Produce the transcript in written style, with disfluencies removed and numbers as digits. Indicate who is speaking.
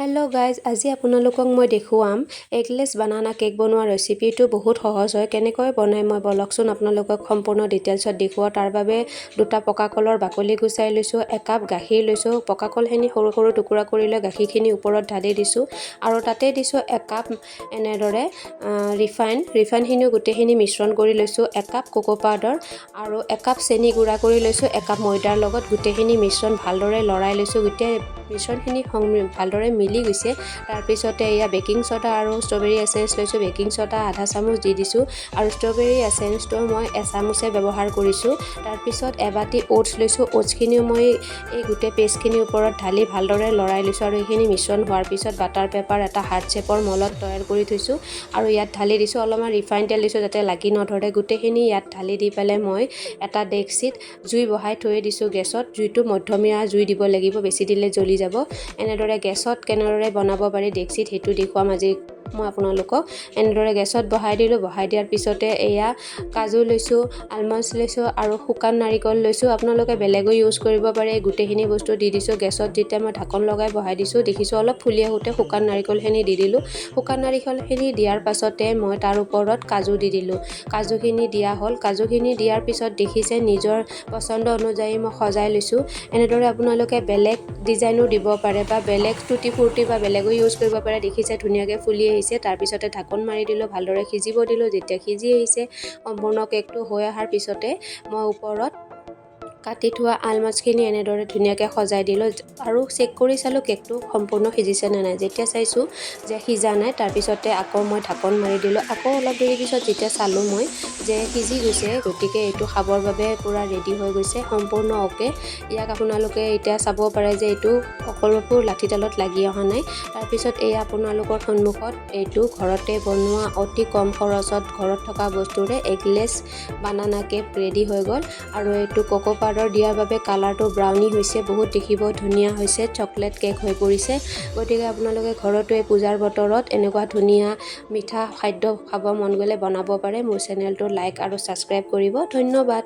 Speaker 1: Hello' guys, আজি আপোনালোকক মই দেখুৱাম এগলেছ বানানা কেক বনোৱা ৰেচিপিটো। বহুত সহজ হয়। কেনেকৈ বনাই মই বলকচোন আপোনালোকক সম্পূৰ্ণ ডিটেইলছত দেখুৱাওঁ। তাৰ বাবে দুটা পকা কলৰ বাকলি গুচাই লৈছোঁ, একাপ গাখীৰ লৈছোঁ। পকা কলখিনি সৰু সৰু টুকুৰা কৰি লৈ গাখীৰখিনি ওপৰত ঢালি দিছোঁ আৰু তাতে দিছোঁ একাপ এনেদৰে ৰিফাইনখিনিও গোটেইখিনি মিশ্ৰণ কৰি লৈছোঁ, একাপ কোকো পাউডাৰ আৰু একাপ চেনি গুড়া কৰি লৈছোঁ, একাপ ময়দাৰ লগত গোটেইখিনি মিশ্ৰণ ভালদৰে লৰাই লৈছোঁ। গোটেই মিশ্ৰণখিনি ভালদৰে মিলি গৈছে। তাৰপিছতে এয়া বেকিং ছ'ডা আৰু ষ্ট্ৰবেৰী এচেঞ্চ লৈছোঁ। বেকিং ছ'ডা আধা চামুচ দি দিছোঁ আৰু ষ্ট্ৰবেৰী এচেঞ্চটো মই এচামুচে ব্যৱহাৰ কৰিছোঁ। তাৰপিছত এবাটি অ'টছ লৈছোঁ। অ'টছখিনিও মই এই গোটেই পেষ্টখিনিৰ ওপৰত ঢালি ভালদৰে লৰাই লৈছোঁ আৰু এইখিনি মিশ্ৰণ হোৱাৰ পিছত বাটাৰ পেপাৰ এটা হাৰ্ট শ্বেপৰ মলত তৈয়াৰ কৰি থৈছোঁ আৰু ইয়াত ঢালি দিছোঁ। অলপমান ৰিফাইন তেল দিছোঁ যাতে লাগি নধৰে। গোটেইখিনি ইয়াত ঢালি দি পেলাই মই এটা ডেক্সিত জুই বহাই থৈ দিছোঁ গেছত। জুইটো মধ্যমীয়া জুই দিব লাগিব, বেছি দিলে জ্বলি যাব। এনেদৰে গেছত কেনেদৰে বনাব পাৰি ডেক্সিত সেইটো দেখুৱাম আজি মই আপোনালোকক। এনেদৰে গেছত বহাই দিলোঁ। বহাই দিয়াৰ পিছতে এয়া কাজু লৈছোঁ, আলমণ্ড লৈছোঁ আৰু শুকান নাৰিকল লৈছোঁ। আপোনালোকে বেলেগো ইউজ কৰিব পাৰে। গোটেইখিনি বস্তু দি দিছোঁ। গেছত যেতিয়া মই ঢাকন লগাই বহাই দিছোঁ, দেখিছোঁ অলপ ফুলি আহোঁতে শুকান নাৰিকলখিনি দি দিলোঁ। শুকান নাৰিকলখিনি দিয়াৰ পাছতে মই তাৰ ওপৰত কাজু দি দিলোঁ। কাজুখিনি দিয়া হ'ল। কাজুখিনি দিয়াৰ পিছত দেখিছে নিজৰ পচন্দ অনুযায়ী মই সজাই লৈছোঁ। এনেদৰে আপোনালোকে বেলেগ ডিজাইনো দিব পাৰে বা বেলেগ টুটি ফ্ৰুটি বা বেলেগো ইউজ কৰিব পাৰে। দেখিছে ধুনীয়াকৈ ফুলি আহিছে। তাৰপিছতে ঢাকন মাৰি দিলোঁ, ভালদৰে সিজিব দিলোঁ। যেতিয়া সিজি আহিছে সম্পূৰ্ণ কেকটো হৈ অহাৰ পিছতে মই ওপৰত কাটি থোৱা আলমণ্ডখিনি এনেদৰে ধুনীয়াকৈ সজাই দিলোঁ আৰু চেক কৰি চালোঁ কেকটো সম্পূৰ্ণ সিজিছে নে নাই। যেতিয়া চাইছোঁ যে সিজা নাই, তাৰপিছতে আকৌ মই ঢাকন মাৰি দিলোঁ। আকৌ অলপ দেৰি পিছত যেতিয়া চালোঁ মই যে সিজি গৈছে, গতিকে এইটো খাবৰ বাবে পূৰা ৰেডি হৈ গৈছে, সম্পূৰ্ণ অ'কে। ইয়াক আপোনালোকে এতিয়া চাব পাৰে যে এইটো অকলবোৰ লাঠিডালত লাগি অহা নাই। তাৰপিছত এয়া আপোনালোকৰ সন্মুখত এইটো ঘৰতে বনোৱা অতি কম খৰচত ঘৰত থকা বস্তুৰে এগলেছ বানানা কেক ৰেডি হৈ গ'ল। আৰু এইটো কোকো পাউডাৰ দিয়াৰ বাবে কালাৰটো ব্ৰাউনি হৈছে, বহুত দেখিব ধুনীয়া হৈছে, চকলেট কেক হৈ পৰিছে। গতিকে আপোনালোকে ঘৰতো এই পূজাৰ বতৰত এনেকুৱা ধুনীয়া মিঠা খাদ্য খাব মন গ'লে বনাব পাৰে। মোৰ চেনেলটো লাইক আৰু ছাবস্ক্ৰাইব কৰিব। ধন্যবাদ।